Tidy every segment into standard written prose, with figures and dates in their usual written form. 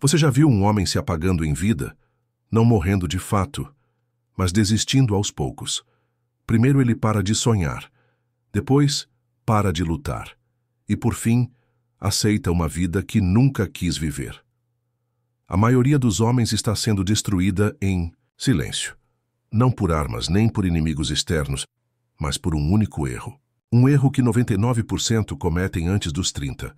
Você já viu um homem se apagando em vida, não morrendo de fato, mas desistindo aos poucos? Primeiro ele para de sonhar, depois para de lutar e, por fim, aceita uma vida que nunca quis viver. A maioria dos homens está sendo destruída em silêncio, não por armas nem por inimigos externos, mas por um único erro. Um erro que 99% cometem antes dos 30.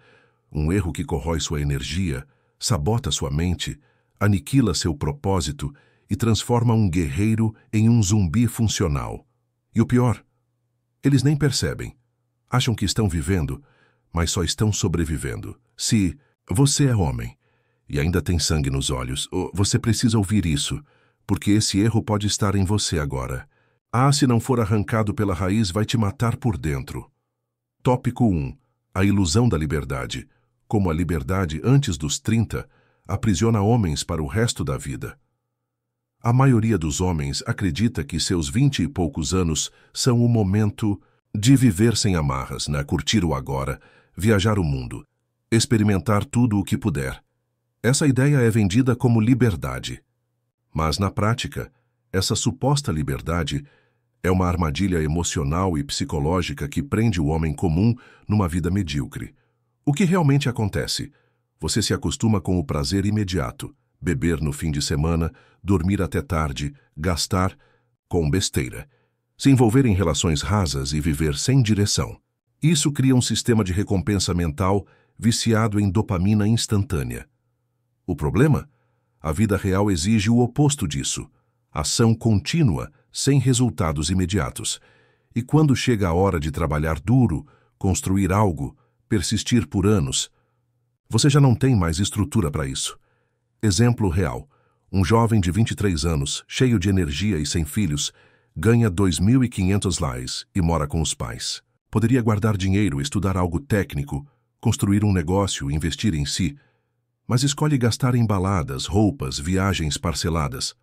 Um erro que corrói sua energia, sabota sua mente, aniquila seu propósito e transforma um guerreiro em um zumbi funcional. E o pior, eles nem percebem. Acham que estão vivendo, mas só estão sobrevivendo. Se você é homem e ainda tem sangue nos olhos, você precisa ouvir isso, porque esse erro pode estar em você agora. Se não for arrancado pela raiz, vai te matar por dentro. Tópico 1. A ilusão da liberdade. Como a liberdade antes dos 30 aprisiona homens para o resto da vida. A maioria dos homens acredita que seus 20 e poucos anos são o momento de viver sem amarras, curtir o agora, viajar o mundo, experimentar tudo o que puder. Essa ideia é vendida como liberdade. Mas, na prática, essa suposta liberdade é uma armadilha emocional e psicológica que prende o homem comum numa vida medíocre. O que realmente acontece? Você se acostuma com o prazer imediato, beber no fim de semana, dormir até tarde, gastar com besteira, se envolver em relações rasas e viver sem direção. Isso cria um sistema de recompensa mental viciado em dopamina instantânea. O problema? A vida real exige o oposto disso. Ação contínua, sem resultados imediatos. E quando chega a hora de trabalhar duro, construir algo, persistir por anos, você já não tem mais estrutura para isso. Exemplo real. Um jovem de 23 anos, cheio de energia e sem filhos, ganha 2.500 reais e mora com os pais. Poderia guardar dinheiro, estudar algo técnico, construir um negócio, investir em si, mas escolhe gastar em baladas, roupas, viagens parceladas.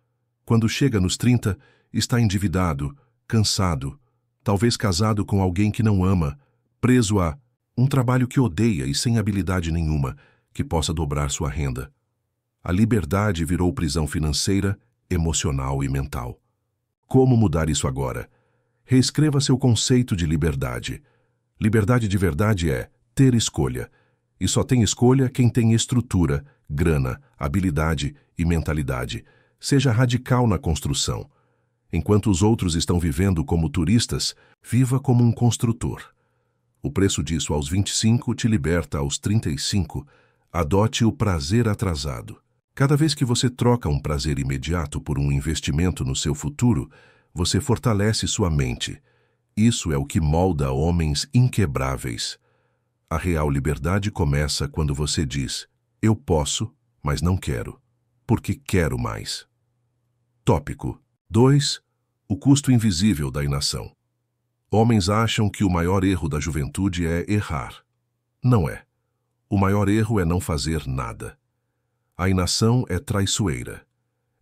Quando chega nos 30, está endividado, cansado, talvez casado com alguém que não ama, preso a um trabalho que odeia e sem habilidade nenhuma que possa dobrar sua renda. A liberdade virou prisão financeira, emocional e mental. Como mudar isso agora? Reescreva seu conceito de liberdade. Liberdade de verdade é ter escolha. E só tem escolha quem tem estrutura, grana, habilidade e mentalidade. Seja radical na construção. Enquanto os outros estão vivendo como turistas, viva como um construtor. O preço disso aos 25 te liberta aos 35. Adote o prazer atrasado. Cada vez que você troca um prazer imediato por um investimento no seu futuro, você fortalece sua mente. Isso é o que molda homens inquebráveis. A real liberdade começa quando você diz: eu posso, mas não quero, porque quero mais. Tópico 2. O custo invisível da inação. Homens acham que o maior erro da juventude é errar. Não é. O maior erro é não fazer nada. A inação é traiçoeira.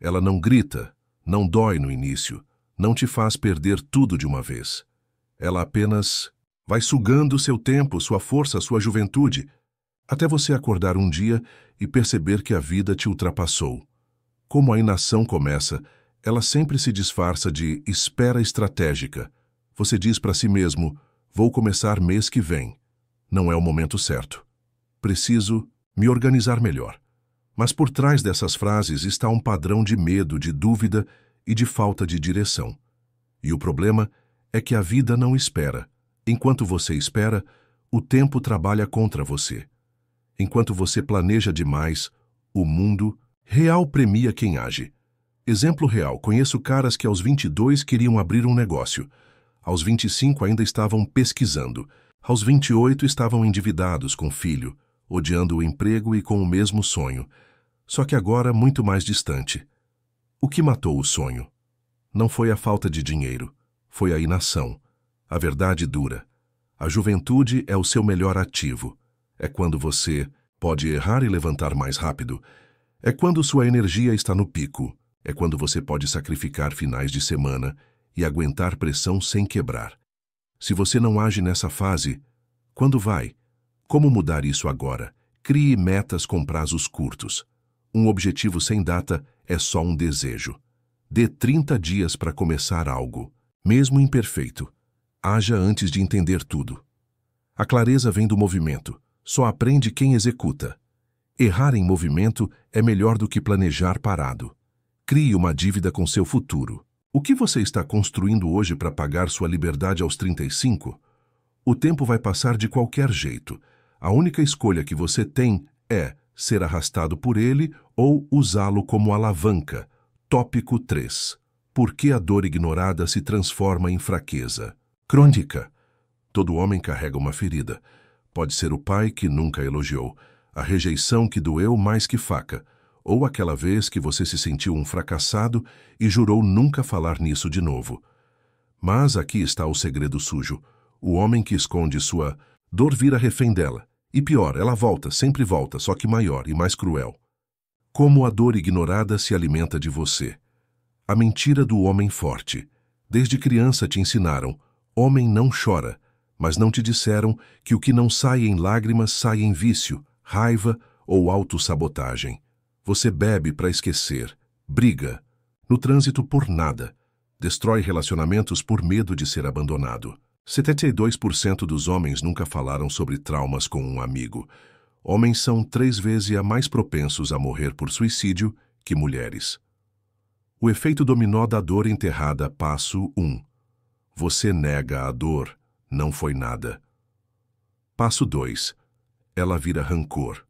Ela não grita, não dói no início, não te faz perder tudo de uma vez. Ela apenas vai sugando seu tempo, sua força, sua juventude, até você acordar um dia e perceber que a vida te ultrapassou. Como a inação começa, ela sempre se disfarça de espera estratégica. Você diz para si mesmo: vou começar mês que vem. Não é o momento certo. Preciso me organizar melhor. Mas por trás dessas frases está um padrão de medo, de dúvida e de falta de direção. E o problema é que a vida não espera. Enquanto você espera, o tempo trabalha contra você. Enquanto você planeja demais, o mundo real premia quem age. Exemplo real: conheço caras que aos 22 queriam abrir um negócio. Aos 25 ainda estavam pesquisando. Aos 28 estavam endividados com filho, odiando o emprego e com o mesmo sonho. Só que agora muito mais distante. O que matou o sonho? Não foi a falta de dinheiro, foi a inação. A verdade dura. A juventude é o seu melhor ativo. É quando você pode errar e levantar mais rápido. É quando sua energia está no pico. É quando você pode sacrificar finais de semana e aguentar pressão sem quebrar. Se você não age nessa fase, quando vai? Como mudar isso agora? Crie metas com prazos curtos. Um objetivo sem data é só um desejo. Dê 30 dias para começar algo, mesmo imperfeito. Haja antes de entender tudo. A clareza vem do movimento. Só aprende quem executa. Errar em movimento é melhor do que planejar parado. Crie uma dívida com seu futuro. O que você está construindo hoje para pagar sua liberdade aos 35? O tempo vai passar de qualquer jeito. A única escolha que você tem é ser arrastado por ele ou usá-lo como alavanca. Tópico 3. Por que a dor ignorada se transforma em fraqueza? Crônica. Todo homem carrega uma ferida. Pode ser o pai que nunca elogiou, a rejeição que doeu mais que faca, ou aquela vez que você se sentiu um fracassado e jurou nunca falar nisso de novo. Mas aqui está o segredo sujo. O homem que esconde sua dor vira refém dela. E pior, ela volta, sempre volta, só que maior e mais cruel. Como a dor ignorada se alimenta de você. A mentira do homem forte. Desde criança te ensinaram, homem não chora, mas não te disseram que o que não sai em lágrimas sai em vício, raiva ou autossabotagem. Você bebe para esquecer, briga, no trânsito por nada, destrói relacionamentos por medo de ser abandonado. 72% dos homens nunca falaram sobre traumas com um amigo. Homens são 3 vezes mais propensos a morrer por suicídio que mulheres. O efeito dominó da dor enterrada, passo 1. Você nega a dor, não foi nada. Passo 2. Ela vira rancor.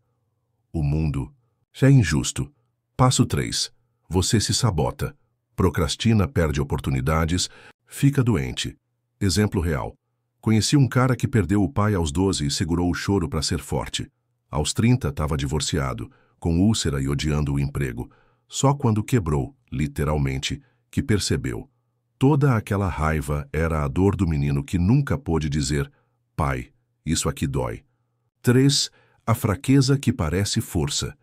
O mundo é injusto. Passo 3. Você se sabota. Procrastina, perde oportunidades, fica doente. Exemplo real. Conheci um cara que perdeu o pai aos 12 e segurou o choro para ser forte. Aos 30, estava divorciado, com úlcera e odiando o emprego. Só quando quebrou, literalmente, que percebeu. Toda aquela raiva era a dor do menino que nunca pôde dizer: pai, isso aqui dói. 3. A fraqueza que parece força.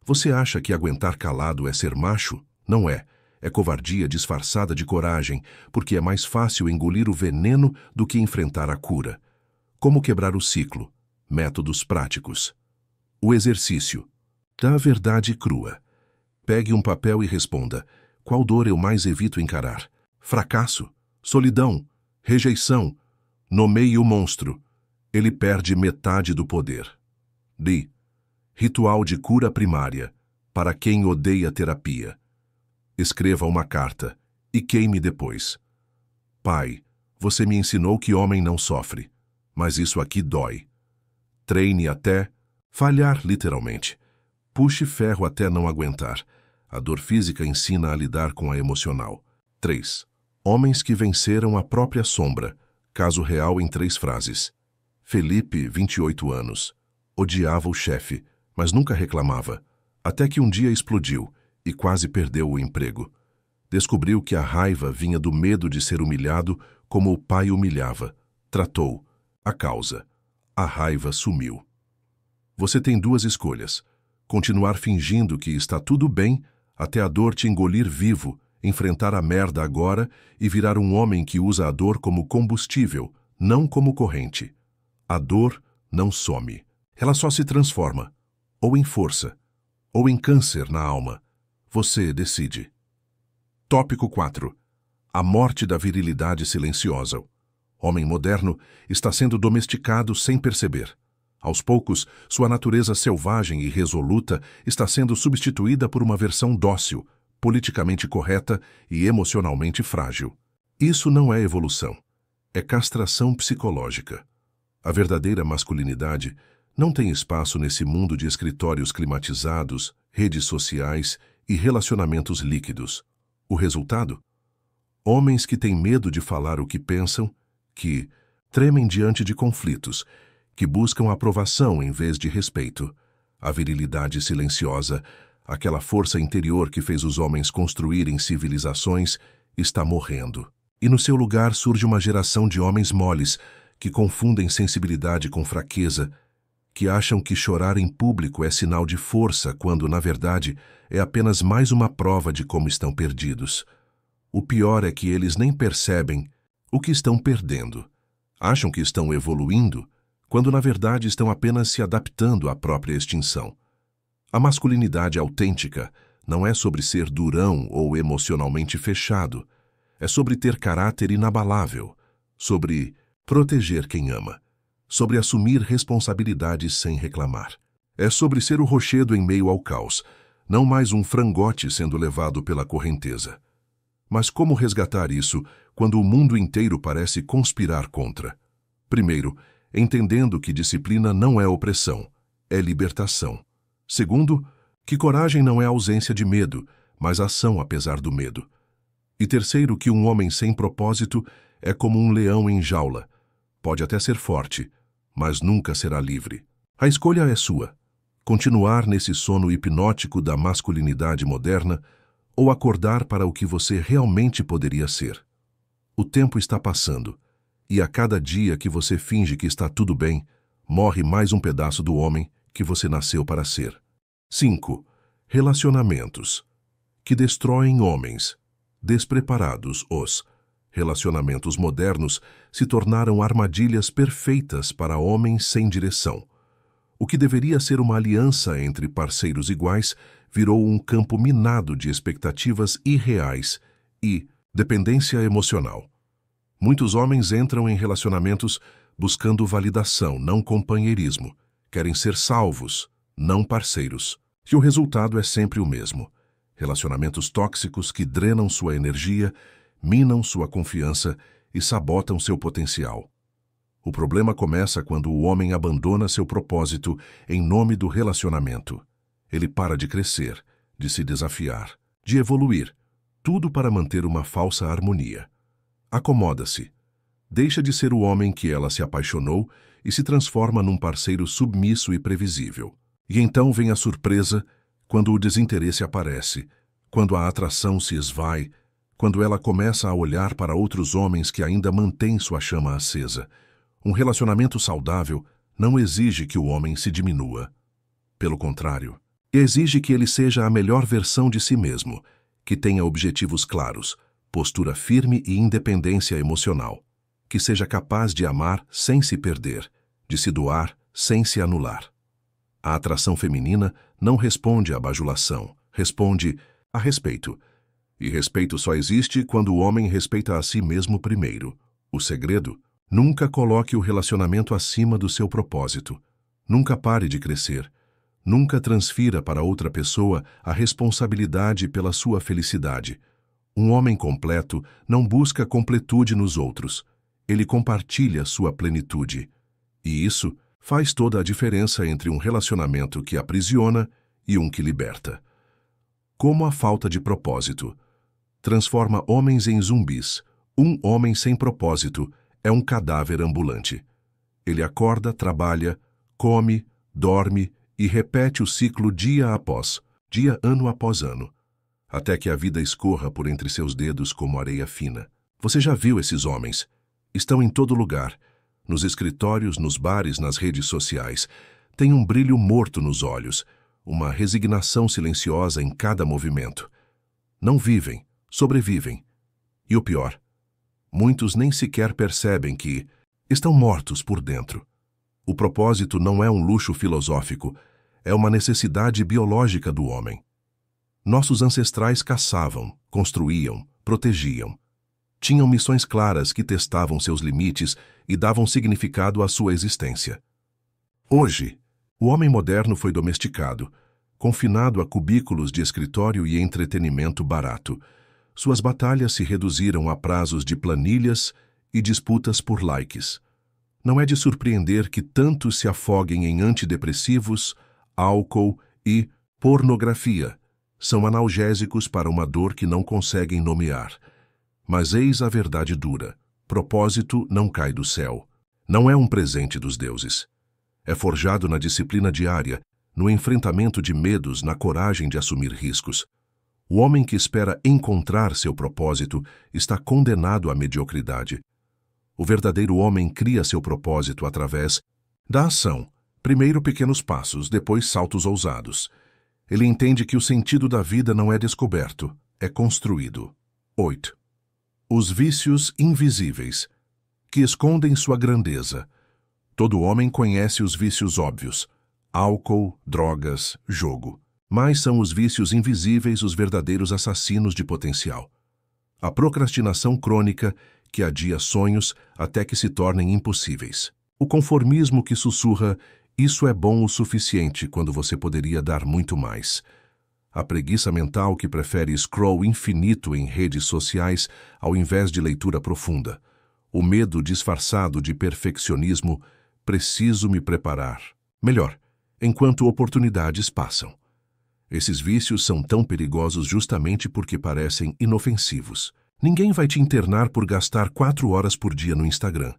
Você acha que aguentar calado é ser macho? Não é. É covardia disfarçada de coragem, porque é mais fácil engolir o veneno do que enfrentar a cura. Como quebrar o ciclo? Métodos práticos. O exercício. Da verdade crua. Pegue um papel e responda: qual dor eu mais evito encarar? Fracasso? Solidão? Rejeição? Nomeie o monstro. Ele perde metade do poder. D. Ritual de cura primária, para quem odeia terapia. Escreva uma carta e queime depois. Pai, você me ensinou que homem não sofre, mas isso aqui dói. Treine até falhar, literalmente. Puxe ferro até não aguentar. A dor física ensina a lidar com a emocional. 3. Homens que venceram a própria sombra. Caso real em 3 frases. Felipe, 28 anos. Odiava o chefe, mas nunca reclamava, até que um dia explodiu e quase perdeu o emprego. Descobriu que a raiva vinha do medo de ser humilhado como o pai humilhava. Tratou a causa. A raiva sumiu. Você tem 2 escolhas. Continuar fingindo que está tudo bem até a dor te engolir vivo, enfrentar a merda agora e virar um homem que usa a dor como combustível, não como corrente. A dor não some. Ela só se transforma, ou em força, ou em câncer na alma. Você decide. Tópico 4. A morte da virilidade silenciosa. Homem moderno está sendo domesticado sem perceber. Aos poucos, sua natureza selvagem e resoluta está sendo substituída por uma versão dócil, politicamente correta e emocionalmente frágil. Isso não é evolução. É castração psicológica. A verdadeira masculinidade não tem espaço nesse mundo de escritórios climatizados, redes sociais e relacionamentos líquidos. O resultado? Homens que têm medo de falar o que pensam, que tremem diante de conflitos, que buscam aprovação em vez de respeito. A virilidade silenciosa, aquela força interior que fez os homens construírem civilizações, está morrendo. E no seu lugar surge uma geração de homens moles que confundem sensibilidade com fraqueza, que acham que chorar em público é sinal de força quando, na verdade, é apenas mais uma prova de como estão perdidos. O pior é que eles nem percebem o que estão perdendo. Acham que estão evoluindo, quando na verdade estão apenas se adaptando à própria extinção. A masculinidade autêntica não é sobre ser durão ou emocionalmente fechado. É sobre ter caráter inabalável, sobre proteger quem ama, sobre assumir responsabilidades sem reclamar. É sobre ser o rochedo em meio ao caos, não mais um frangote sendo levado pela correnteza. Mas como resgatar isso quando o mundo inteiro parece conspirar contra? Primeiro, entendendo que disciplina não é opressão, é libertação. Segundo, que coragem não é ausência de medo, mas ação apesar do medo. E terceiro, que um homem sem propósito é como um leão em jaula. Pode até ser forte, mas nunca será livre. A escolha é sua. Continuar nesse sono hipnótico da masculinidade moderna ou acordar para o que você realmente poderia ser. O tempo está passando, e a cada dia que você finge que está tudo bem, morre mais um pedaço do homem que você nasceu para ser. 5. Relacionamentos que destroem homens. Despreparados, os relacionamentos modernos se tornaram armadilhas perfeitas para homens sem direção. O que deveria ser uma aliança entre parceiros iguais virou um campo minado de expectativas irreais e dependência emocional. Muitos homens entram em relacionamentos buscando validação, não companheirismo. Querem ser salvos, não parceiros. E o resultado é sempre o mesmo. Relacionamentos tóxicos que drenam sua energia, minam sua confiança e sabotam seu potencial. O problema começa quando o homem abandona seu propósito em nome do relacionamento. Ele para de crescer, de se desafiar, de evoluir, tudo para manter uma falsa harmonia. Acomoda-se. Deixa de ser o homem que ela se apaixonou e se transforma num parceiro submisso e previsível. E então vem a surpresa quando o desinteresse aparece, quando a atração se esvai, quando ela começa a olhar para outros homens que ainda mantêm sua chama acesa. Um relacionamento saudável não exige que o homem se diminua. Pelo contrário, exige que ele seja a melhor versão de si mesmo, que tenha objetivos claros, postura firme e independência emocional, que seja capaz de amar sem se perder, de se doar sem se anular. A atração feminina não responde à bajulação, responde a respeito. E respeito só existe quando o homem respeita a si mesmo primeiro. O segredo: nunca coloque o relacionamento acima do seu propósito. Nunca pare de crescer. Nunca transfira para outra pessoa a responsabilidade pela sua felicidade. Um homem completo não busca completude nos outros. Ele compartilha sua plenitude. E isso faz toda a diferença entre um relacionamento que aprisiona e um que liberta. Como a falta de propósito transforma homens em zumbis. Um homem sem propósito é um cadáver ambulante. Ele acorda, trabalha, come, dorme e repete o ciclo dia após dia, ano após ano, até que a vida escorra por entre seus dedos como areia fina. Você já viu esses homens? Estão em todo lugar, nos escritórios, nos bares, nas redes sociais. Têm um brilho morto nos olhos, uma resignação silenciosa em cada movimento. Não vivem, sobrevivem. E o pior, muitos nem sequer percebem que estão mortos por dentro. O propósito não é um luxo filosófico, é uma necessidade biológica do homem. Nossos ancestrais caçavam, construíam, protegiam. Tinham missões claras que testavam seus limites e davam significado à sua existência. Hoje, o homem moderno foi domesticado, confinado a cubículos de escritório e entretenimento barato. Suas batalhas se reduziram a prazos de planilhas e disputas por likes. Não é de surpreender que tantos se afoguem em antidepressivos, álcool e pornografia. São analgésicos para uma dor que não conseguem nomear. Mas eis a verdade dura: propósito não cai do céu. Não é um presente dos deuses. É forjado na disciplina diária, no enfrentamento de medos, na coragem de assumir riscos. O homem que espera encontrar seu propósito está condenado à mediocridade. O verdadeiro homem cria seu propósito através da ação. Primeiro pequenos passos, depois saltos ousados. Ele entende que o sentido da vida não é descoberto, é construído. 8. Os vícios invisíveis, que escondem sua grandeza. Todo homem conhece os vícios óbvios: álcool, drogas, jogo. mais são os vícios invisíveis os verdadeiros assassinos de potencial. A procrastinação crônica que adia sonhos até que se tornem impossíveis. O conformismo que sussurra, isso é bom o suficiente quando você poderia dar muito mais. A preguiça mental que prefere scroll infinito em redes sociais ao invés de leitura profunda. O medo disfarçado de perfeccionismo, preciso me preparar. Melhor, enquanto oportunidades passam. Esses vícios são tão perigosos justamente porque parecem inofensivos. Ninguém vai te internar por gastar 4 horas por dia no Instagram.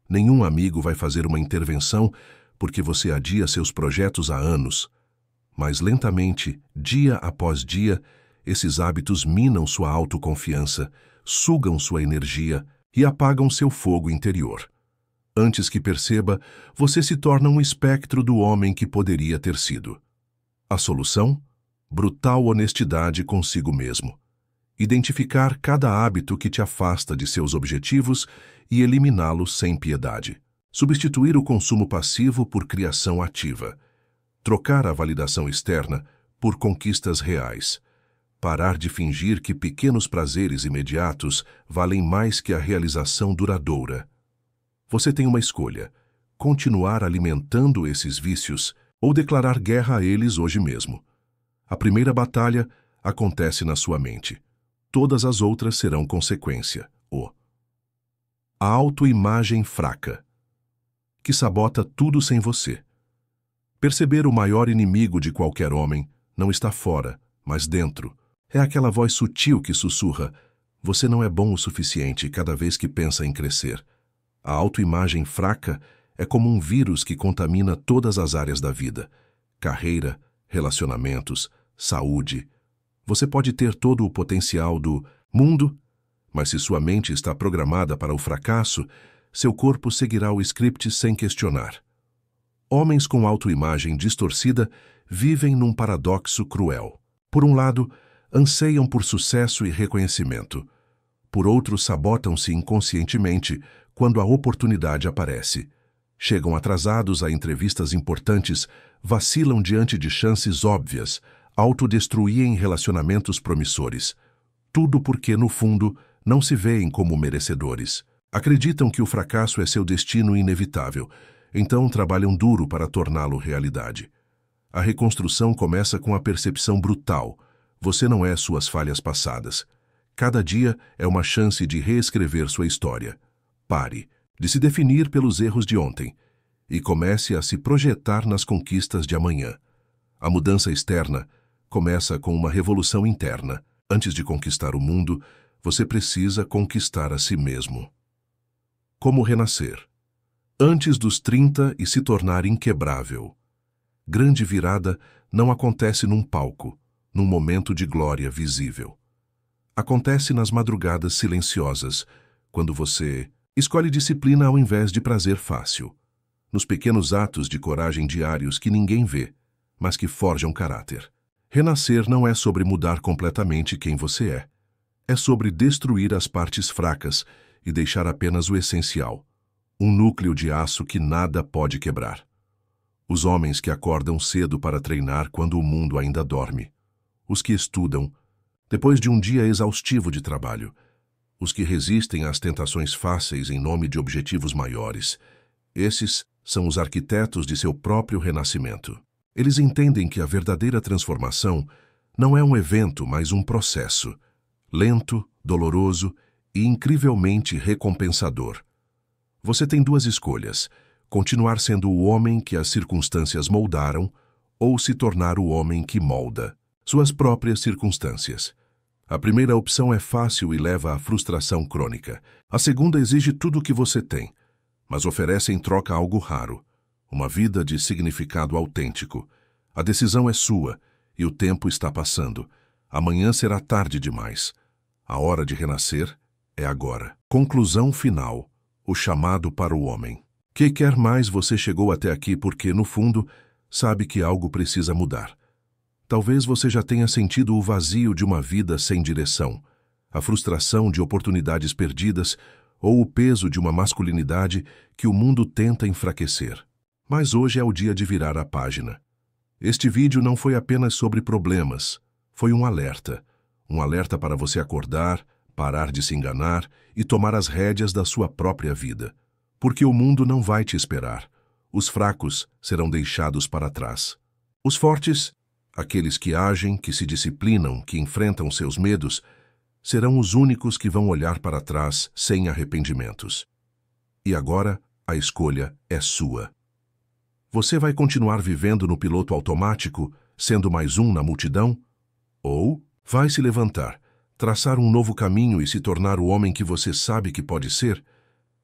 Nenhum amigo vai fazer uma intervenção porque você adia seus projetos há anos. Mas lentamente, dia após dia, esses hábitos minam sua autoconfiança, sugam sua energia e apagam seu fogo interior. Antes que perceba, você se torna um espectro do homem que poderia ter sido. A solução? Brutal honestidade consigo mesmo. Identificar cada hábito que te afasta de seus objetivos e eliminá-los sem piedade. Substituir o consumo passivo por criação ativa. Trocar a validação externa por conquistas reais. Parar de fingir que pequenos prazeres imediatos valem mais que a realização duradoura. Você tem uma escolha: continuar alimentando esses vícios ou declarar guerra a eles hoje mesmo. A primeira batalha acontece na sua mente. Todas as outras serão consequência. A autoimagem fraca, que sabota tudo sem você. Perceber o maior inimigo de qualquer homem não está fora, mas dentro. É aquela voz sutil que sussurra: você não é bom o suficiente cada vez que pensa em crescer. A autoimagem fraca é como um vírus que contamina todas as áreas da vida. Carreira, relacionamentos, saúde. Você pode ter todo o potencial do mundo, mas se sua mente está programada para o fracasso, seu corpo seguirá o script sem questionar. Homens com autoimagem distorcida vivem num paradoxo cruel. Por um lado, anseiam por sucesso e reconhecimento. Por outro, sabotam-se inconscientemente quando a oportunidade aparece. Chegam atrasados a entrevistas importantes, vacilam diante de chances óbvias, autodestruem relacionamentos promissores. Tudo porque, no fundo, não se veem como merecedores. Acreditam que o fracasso é seu destino inevitável, então trabalham duro para torná-lo realidade. A reconstrução começa com a percepção brutal: você não é suas falhas passadas. Cada dia é uma chance de reescrever sua história. Pare de se definir pelos erros de ontem e comece a se projetar nas conquistas de amanhã. A mudança externa começa com uma revolução interna. Antes de conquistar o mundo, você precisa conquistar a si mesmo. Como renascer? Antes dos 30 e se tornar inquebrável. Grande virada não acontece num palco, num momento de glória visível. Acontece nas madrugadas silenciosas, quando você escolhe disciplina ao invés de prazer fácil. Nos pequenos atos de coragem diários que ninguém vê, mas que forjam caráter. Renascer não é sobre mudar completamente quem você é. É sobre destruir as partes fracas e deixar apenas o essencial. Um núcleo de aço que nada pode quebrar. Os homens que acordam cedo para treinar quando o mundo ainda dorme. Os que estudam, depois de um dia exaustivo de trabalho. Os que resistem às tentações fáceis em nome de objetivos maiores. Esses são os arquitetos de seu próprio renascimento. Eles entendem que a verdadeira transformação não é um evento, mas um processo. Lento, doloroso e incrivelmente recompensador. Você tem duas escolhas: continuar sendo o homem que as circunstâncias moldaram ou se tornar o homem que molda suas próprias circunstâncias. A primeira opção é fácil e leva à frustração crônica. A segunda exige tudo o que você tem, mas oferece em troca algo raro: uma vida de significado autêntico. A decisão é sua e o tempo está passando. Amanhã será tarde demais. A hora de renascer é agora. Conclusão final. O chamado para o homem. Que quer mais você chegou até aqui porque, no fundo, sabe que algo precisa mudar. Talvez você já tenha sentido o vazio de uma vida sem direção, a frustração de oportunidades perdidas ou o peso de uma masculinidade que o mundo tenta enfraquecer. Mas hoje é o dia de virar a página. Este vídeo não foi apenas sobre problemas, foi um alerta. Um alerta para você acordar, parar de se enganar e tomar as rédeas da sua própria vida. Porque o mundo não vai te esperar. Os fracos serão deixados para trás. Os fortes, aqueles que agem, que se disciplinam, que enfrentam seus medos, serão os únicos que vão olhar para trás sem arrependimentos. E agora, a escolha é sua. Você vai continuar vivendo no piloto automático, sendo mais um na multidão? Ou vai se levantar, traçar um novo caminho e se tornar o homem que você sabe que pode ser?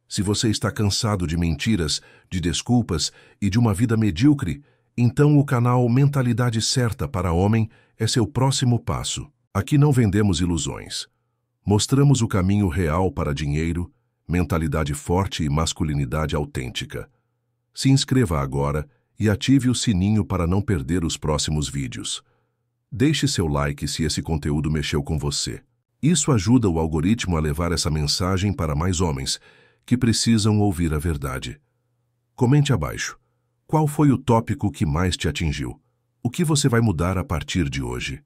Se você está cansado de mentiras, de desculpas e de uma vida medíocre, então o canal Mentalidade Certa para Homem é seu próximo passo. Aqui não vendemos ilusões. Mostramos o caminho real para dinheiro, mentalidade forte e masculinidade autêntica. Se inscreva agora e ative o sininho para não perder os próximos vídeos. Deixe seu like se esse conteúdo mexeu com você. Isso ajuda o algoritmo a levar essa mensagem para mais homens que precisam ouvir a verdade. Comente abaixo. Qual foi o tópico que mais te atingiu? O que você vai mudar a partir de hoje?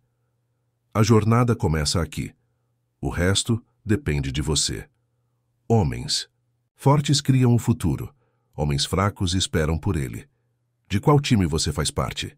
A jornada começa aqui. O resto depende de você. Homens. Fortes criam o futuro. Homens fracos esperam por ele. De qual time você faz parte?